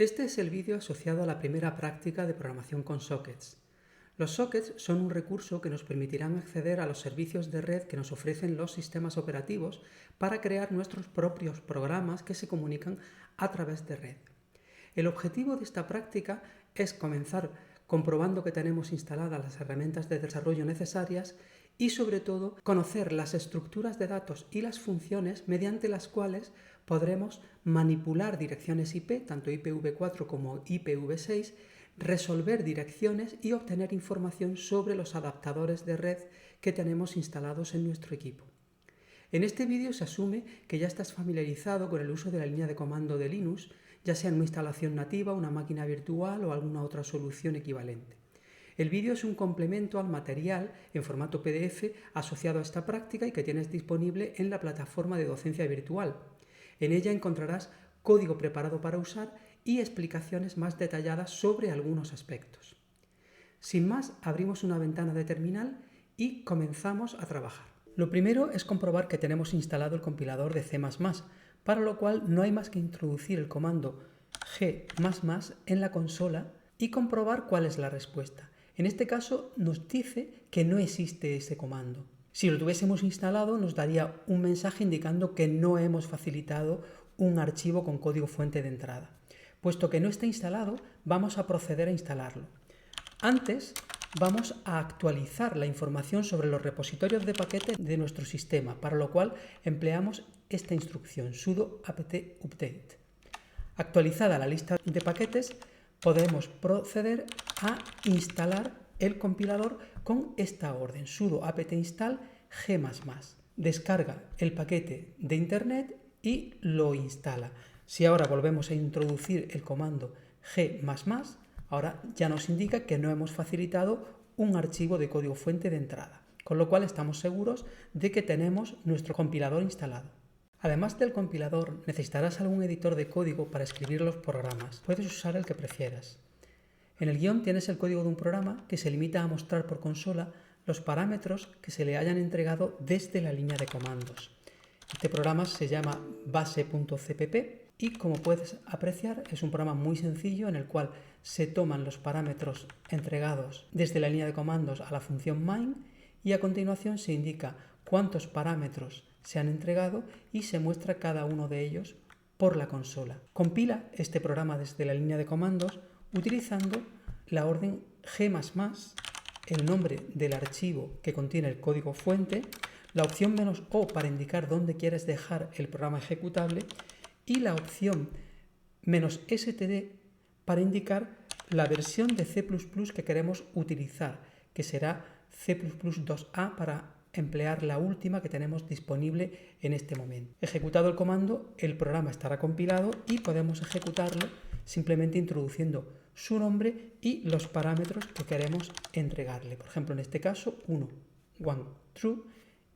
Este es el vídeo asociado a la primera práctica de programación con sockets. Los sockets son un recurso que nos permitirán acceder a los servicios de red que nos ofrecen los sistemas operativos para crear nuestros propios programas que se comunican a través de red. El objetivo de esta práctica es comenzar comprobando que tenemos instaladas las herramientas de desarrollo necesarias y, sobre todo, conocer las estructuras de datos y las funciones mediante las cuales podremos manipular direcciones IP, tanto IPv4 como IPv6, resolver direcciones y obtener información sobre los adaptadores de red que tenemos instalados en nuestro equipo. En este vídeo se asume que ya estás familiarizado con el uso de la línea de comando de Linux, ya sea en una instalación nativa, una máquina virtual o alguna otra solución equivalente. El vídeo es un complemento al material en formato PDF asociado a esta práctica y que tienes disponible en la plataforma de docencia virtual. En ella encontrarás código preparado para usar y explicaciones más detalladas sobre algunos aspectos. Sin más, abrimos una ventana de terminal y comenzamos a trabajar. Lo primero es comprobar que tenemos instalado el compilador de C++, para lo cual no hay más que introducir el comando g++ en la consola y comprobar cuál es la respuesta. En este caso nos dice que no existe ese comando. Si lo tuviésemos instalado nos daría un mensaje indicando que no hemos facilitado un archivo con código fuente de entrada. Puesto que no está instalado, vamos a proceder a instalarlo. Antes vamos a actualizar la información sobre los repositorios de paquetes de nuestro sistema, para lo cual empleamos esta instrucción sudo apt update. Actualizada la lista de paquetes, podemos proceder a instalar el compilador con esta orden sudo apt install g++. Descarga el paquete de internet y lo instala. Si ahora volvemos a introducir el comando g++, ahora ya nos indica que no hemos facilitado un archivo de código fuente de entrada, con lo cual estamos seguros de que tenemos nuestro compilador instalado. Además del compilador, necesitarás algún editor de código para escribir los programas. Puedes usar el que prefieras. En el guión tienes el código de un programa que se limita a mostrar por consola los parámetros que se le hayan entregado desde la línea de comandos. Este programa se llama base.cpp y, como puedes apreciar, es un programa muy sencillo en el cual se toman los parámetros entregados desde la línea de comandos a la función main y a continuación se indica cuántos parámetros se han entregado y se muestra cada uno de ellos por la consola. Compila este programa desde la línea de comandos utilizando la orden g++, el nombre del archivo que contiene el código fuente, la opción "-o" para indicar dónde quieres dejar el programa ejecutable y la opción "-std" para indicar la versión de C++ que queremos utilizar, que será C++2a para emplear la última que tenemos disponible en este momento. Ejecutado el comando, el programa estará compilado y podemos ejecutarlo simplemente introduciendo su nombre y los parámetros que queremos entregarle. Por ejemplo, en este caso, 1, true,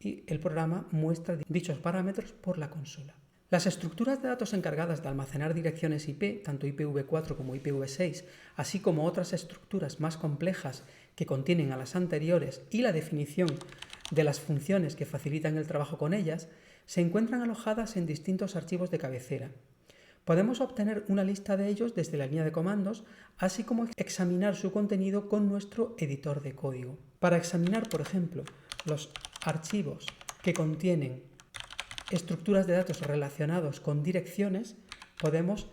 y el programa muestra dichos parámetros por la consola. Las estructuras de datos encargadas de almacenar direcciones IP, tanto IPv4 como IPv6, así como otras estructuras más complejas que contienen a las anteriores y la definición de las funciones que facilitan el trabajo con ellas, se encuentran alojadas en distintos archivos de cabecera. Podemos obtener una lista de ellos desde la línea de comandos, así como examinar su contenido con nuestro editor de código. Para examinar, por ejemplo, los archivos que contienen estructuras de datos relacionados con direcciones, podemos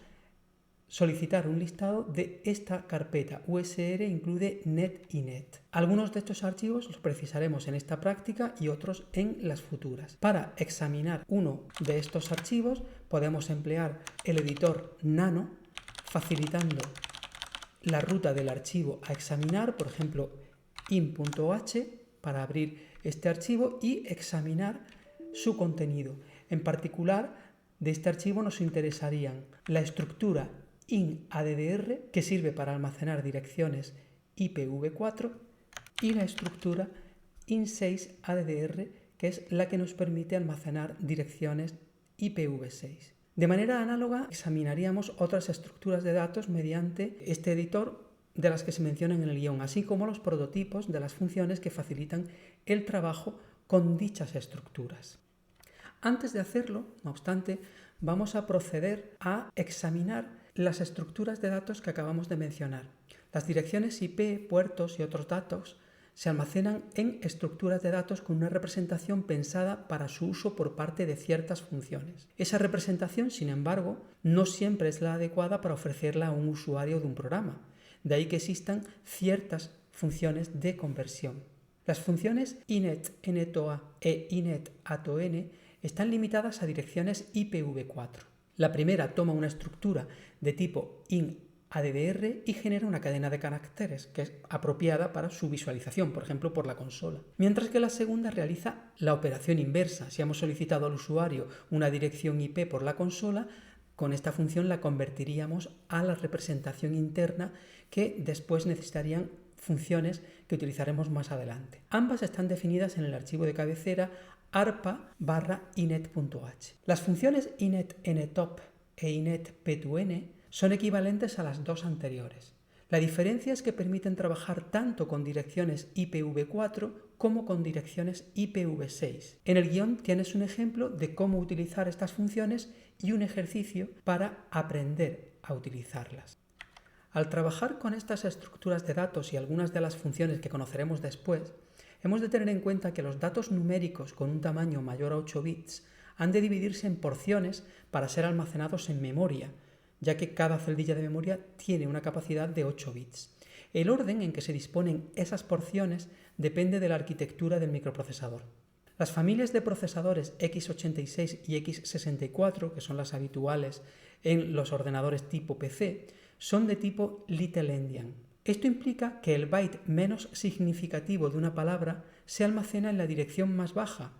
solicitar un listado de esta carpeta. USR incluye net y net. Algunos de estos archivos los precisaremos en esta práctica y otros en las futuras. Para examinar uno de estos archivos podemos emplear el editor nano, facilitando la ruta del archivo a examinar, por ejemplo in.h para abrir este archivo y examinar su contenido. En particular, de este archivo nos interesarían la estructura inaddr, que sirve para almacenar direcciones IPv4, y la estructura in6addr, que es la que nos permite almacenar direcciones IPv6. De manera análoga, examinaríamos otras estructuras de datos mediante este editor de las que se mencionan en el guión, así como los prototipos de las funciones que facilitan el trabajo con dichas estructuras. Antes de hacerlo, no obstante, vamos a proceder a examinar las estructuras de datos que acabamos de mencionar. Las direcciones IP, puertos y otros datos se almacenan en estructuras de datos con una representación pensada para su uso por parte de ciertas funciones. Esa representación, sin embargo, no siempre es la adecuada para ofrecerla a un usuario de un programa. De ahí que existan ciertas funciones de conversión. Las funciones inet, netoa e inet atoN están limitadas a direcciones IPv4. La primera toma una estructura de tipo int-addr y genera una cadena de caracteres que es apropiada para su visualización, por ejemplo, por la consola. Mientras que la segunda realiza la operación inversa. Si hemos solicitado al usuario una dirección IP por la consola, con esta función la convertiríamos a la representación interna que después necesitarían funciones que utilizaremos más adelante. Ambas están definidas en el archivo de cabecera arpa/inet.h. Las funciones inet-ntop e inet-p2n son equivalentes a las dos anteriores. La diferencia es que permiten trabajar tanto con direcciones IPv4 como con direcciones IPv6. En el guión tienes un ejemplo de cómo utilizar estas funciones y un ejercicio para aprender a utilizarlas. Al trabajar con estas estructuras de datos y algunas de las funciones que conoceremos después, hemos de tener en cuenta que los datos numéricos con un tamaño mayor a 8 bits han de dividirse en porciones para ser almacenados en memoria, ya que cada celdilla de memoria tiene una capacidad de 8 bits. El orden en que se disponen esas porciones depende de la arquitectura del microprocesador. Las familias de procesadores x86 y x64, que son las habituales en los ordenadores tipo PC, son de tipo Little Endian. Esto implica que el byte menos significativo de una palabra se almacena en la dirección más baja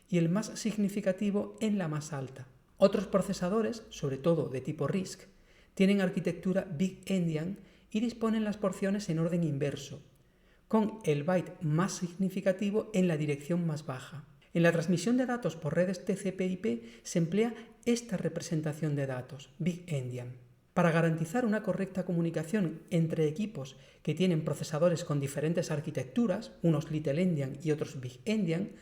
y el más significativo en la más alta. Otros procesadores, sobre todo de tipo RISC, tienen arquitectura Big Endian y disponen las porciones en orden inverso, con el byte más significativo en la dirección más baja. En la transmisión de datos por redes TCP/IP se emplea esta representación de datos, Big Endian. Para garantizar una correcta comunicación entre equipos que tienen procesadores con diferentes arquitecturas, unos Little Endian y otros Big Endian,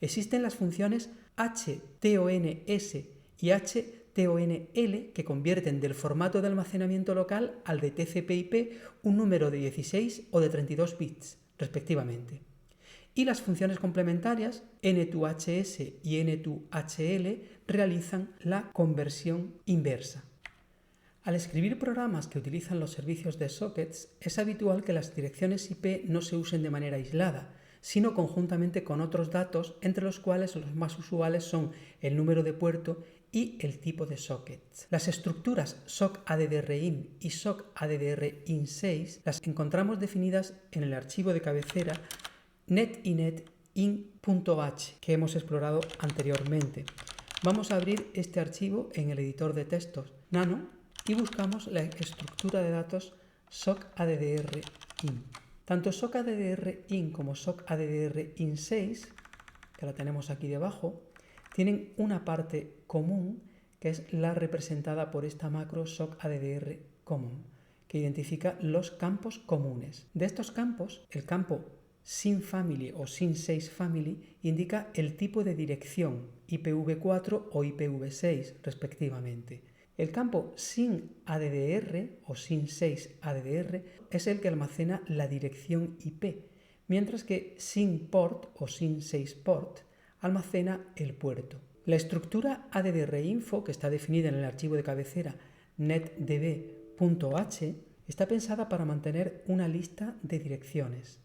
existen las funciones htons y htonl que convierten del formato de almacenamiento local al de TCP/IP un número de 16 o de 32 bits, respectivamente. Y las funciones complementarias n2hs y n2hl realizan la conversión inversa. Al escribir programas que utilizan los servicios de sockets, es habitual que las direcciones IP no se usen de manera aislada, sino conjuntamente con otros datos, entre los cuales los más usuales son el número de puerto y el tipo de socket. Las estructuras sock-addrin y sock-addrin6 las encontramos definidas en el archivo de cabecera netinet-in.h que hemos explorado anteriormente. Vamos a abrir este archivo en el editor de textos Nano y buscamos la estructura de datos sock-addrin. Tanto sock-addrin como sock-addrin6, que la tenemos aquí debajo, tienen una parte común que es la representada por esta macro sock-addr-common, que identifica los campos comunes. De estos campos, el campo sin-family o sin6family indica el tipo de dirección IPv4 o IPv6 respectivamente. El campo sin-addr o sin6addr es el que almacena la dirección IP, mientras que sin-port o sin6port almacena el puerto. La estructura addrinfo, que está definida en el archivo de cabecera netdb.h, está pensada para mantener una lista de direcciones,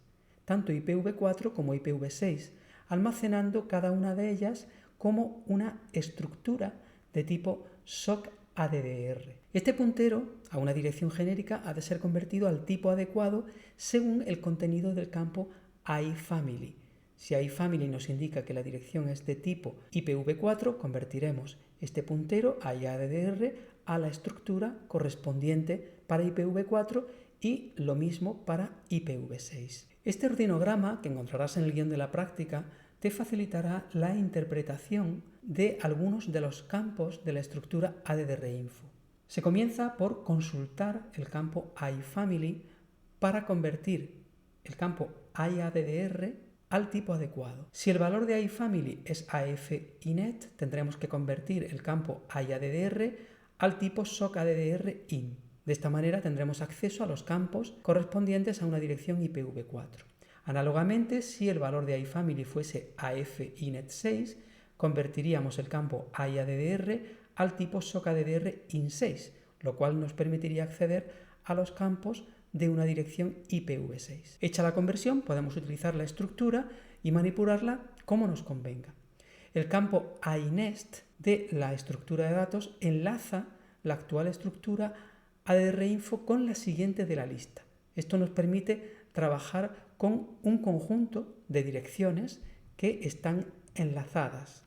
tanto IPv4 como IPv6, almacenando cada una de ellas como una estructura de tipo sock-addr. Este puntero a una dirección genérica ha de ser convertido al tipo adecuado según el contenido del campo ifamily. Si ifamily nos indica que la dirección es de tipo IPv4, convertiremos este puntero IADDR a la estructura correspondiente para IPv4 y lo mismo para IPv6. Este ordinograma que encontrarás en el guión de la práctica te facilitará la interpretación de algunos de los campos de la estructura addrinfo. Se comienza por consultar el campo ifamily para convertir el campo IADDR al tipo adecuado. Si el valor de ifamily es AFINET, tendremos que convertir el campo IADDR al tipo SOC-ADDR-IN. De esta manera tendremos acceso a los campos correspondientes a una dirección IPv4. Análogamente, si el valor de iFamily fuese AF-INET6, convertiríamos el campo AIADDR al tipo SOC-ADDR-IN6, lo cual nos permitiría acceder a los campos de una dirección IPv6. Hecha la conversión, podemos utilizar la estructura y manipularla como nos convenga. El campo INEST de la estructura de datos enlaza la actual estructura ADDRinfo con la siguiente de la lista. Esto nos permite trabajar con un conjunto de direcciones que están enlazadas.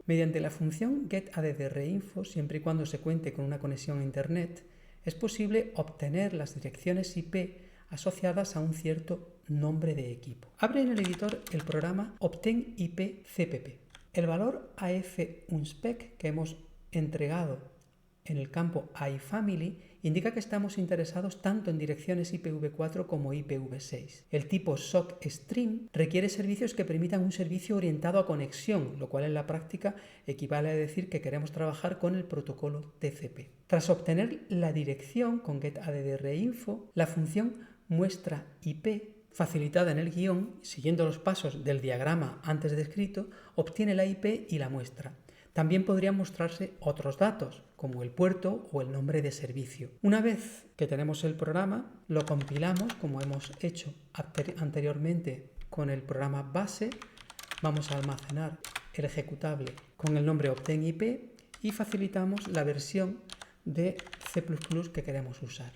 Mediante la función getAddrinfo, siempre y cuando se cuente con una conexión a Internet, es posible obtener las direcciones IP asociadas a un cierto nombre de equipo. Abre en el editor el programa Obtain IP CPP. El valor AF-unspec que hemos entregado en el campo iFamily indica que estamos interesados tanto en direcciones IPv4 como IPv6. El tipo SOC-Stream requiere servicios que permitan un servicio orientado a conexión, lo cual en la práctica equivale a decir que queremos trabajar con el protocolo TCP. Tras obtener la dirección con getAddrinfo, la función muestra IP facilitada en el guión, siguiendo los pasos del diagrama antes descrito, obtiene la IP y la muestra. También podrían mostrarse otros datos, como el puerto o el nombre de servicio. Una vez que tenemos el programa, lo compilamos, como hemos hecho anteriormente con el programa base. Vamos a almacenar el ejecutable con el nombre Obtain IP y facilitamos la versión de C++ que queremos usar.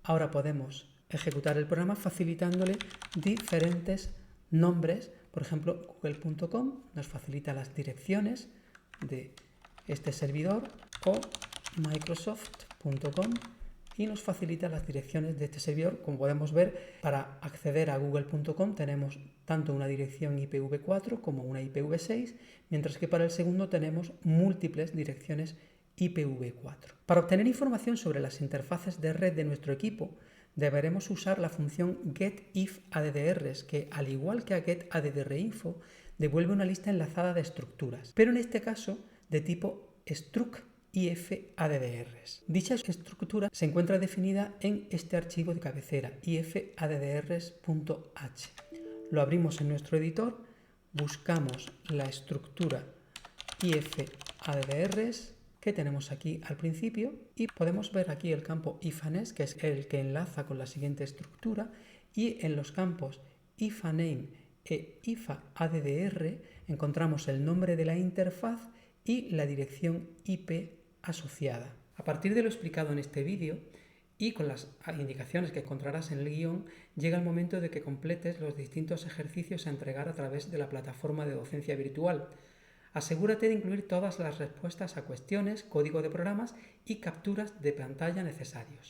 Ahora podemos ejecutar el programa facilitándole diferentes nombres. Por ejemplo, google.com nos facilita las direcciones de este servidor, o microsoft.com, y nos facilita las direcciones de este servidor. Como podemos ver, para acceder a google.com tenemos tanto una dirección IPv4 como una IPv6, mientras que para el segundo tenemos múltiples direcciones IPv4. Para obtener información sobre las interfaces de red de nuestro equipo, deberemos usar la función getIfAddrs, que al igual que a getAddrinfo, devuelve una lista enlazada de estructuras, pero en este caso de tipo struct-ifaddrs. Dicha estructura se encuentra definida en este archivo de cabecera, ifaddrs.h. Lo abrimos en nuestro editor, buscamos la estructura ifaddrs que tenemos aquí al principio y podemos ver aquí el campo ifaname, que es el que enlaza con la siguiente estructura, y en los campos ifaname e ifaddr encontramos el nombre de la interfaz y la dirección IP asociada. A partir de lo explicado en este vídeo y con las indicaciones que encontrarás en el guión, llega el momento de que completes los distintos ejercicios a entregar a través de la plataforma de docencia virtual. Asegúrate de incluir todas las respuestas a cuestiones, código de programas y capturas de pantalla necesarios.